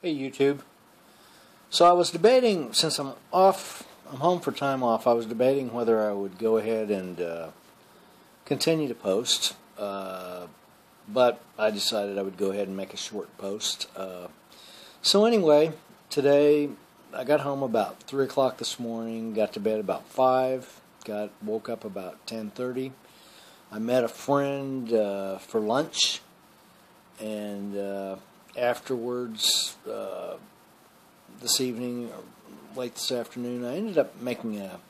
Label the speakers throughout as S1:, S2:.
S1: Hey YouTube. So I was debating, since I'm home for time off, I was debating whether I would go ahead and continue to post, but I decided I would go ahead and make a short post. So anyway, today I got home about 3 o'clock this morning, got to bed about 5, woke up about 10:30. I met a friend for lunch, and afterwards, this evening, or late this afternoon, I ended up making a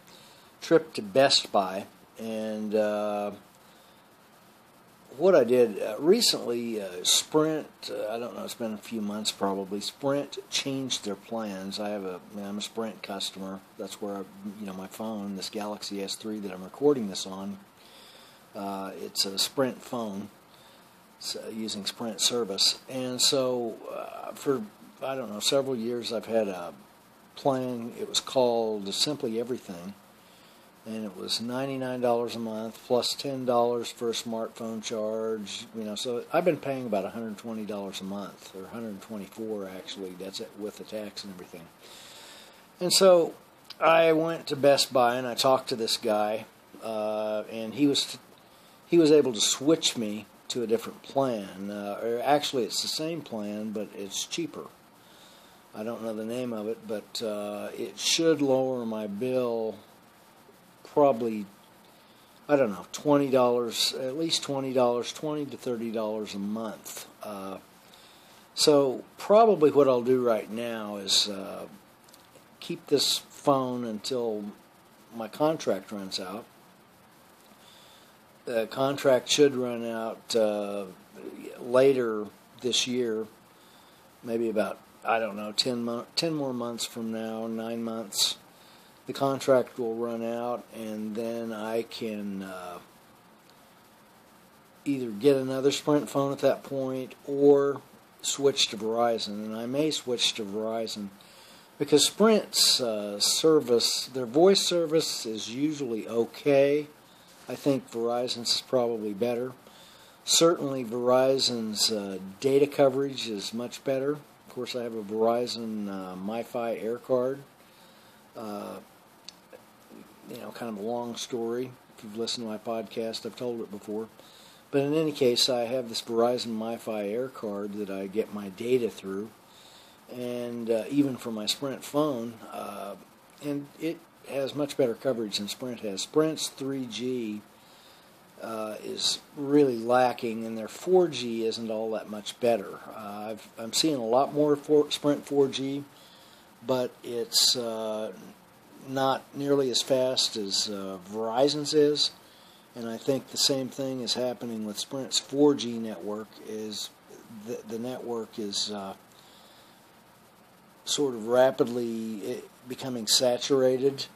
S1: trip to Best Buy. And what I did recently, Sprint, I don't know, it's been a few months probably, Sprint changed their plans. I'm a Sprint customer. That's where, my phone, this Galaxy S3 that I'm recording this on, it's a Sprint phone. Using Sprint service, and so for several years I've had a plan. It was called Simply Everything, and it was $99 a month plus $10 for a smartphone charge. So I've been paying about $120 a month, or $124 actually. That's it with the tax and everything. And so I went to Best Buy and I talked to this guy, and he was able to switch me to a different plan. Or actually, it's the same plan, but it's cheaper. I don't know the name of it, but it should lower my bill probably, I don't know, $20, at least $20, $20 to $30 a month. So probably what I'll do right now is keep this phone until my contract runs out. The contract should run out later this year, maybe about, 10 more months from now, 9 months. The contract will run out, and then I can either get another Sprint phone at that point or switch to Verizon. And I may switch to Verizon because Sprint's service, their voice service, is usually okay. I think Verizon's is probably better. Certainly Verizon's data coverage is much better. Of course, I have a Verizon MiFi Air card. Kind of a long story. If you've listened to my podcast, I've told it before. But in any case, I have this Verizon MiFi Air card that I get my data through. And even for my Sprint phone, and it has much better coverage than Sprint has. Sprint's 3G is really lacking, and their 4G isn't all that much better. I'm seeing a lot more Sprint 4G, but it's not nearly as fast as Verizon's is. And I think the same thing is happening with Sprint's 4G network. Is the network is sort of rapidly becoming saturated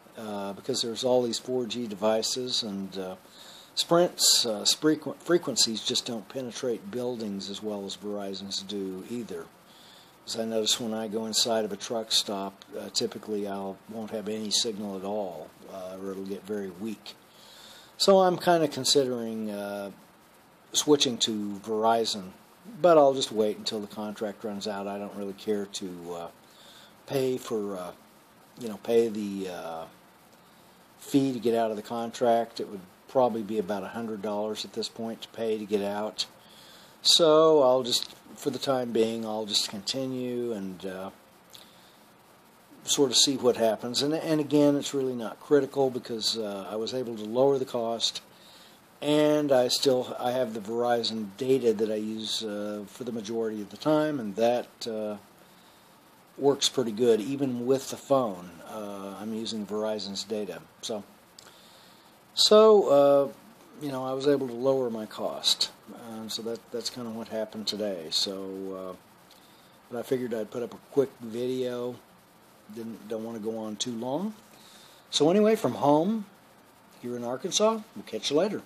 S1: because there's all these 4G devices, and Sprint's frequencies just don't penetrate buildings as well as Verizon's do either. As I notice when I go inside of a truck stop, typically I won't have any signal at all, or it'll get very weak. So I'm kind of considering switching to Verizon, but I'll just wait until the contract runs out. I don't really care to pay for, pay the fee to get out of the contract. It would probably be about $100 at this point to pay to get out. So I'll just, for the time being, I'll just continue and sort of see what happens. And again, it's really not critical because I was able to lower the cost, and I have the Verizon data that I use for the majority of the time, and that works pretty good even with the phone. I'm using Verizon's data, so I was able to lower my cost. So that's kind of what happened today. So but I figured I'd put up a quick video. Don't want to go on too long. So anyway, from home here in Arkansas, we'll catch you later.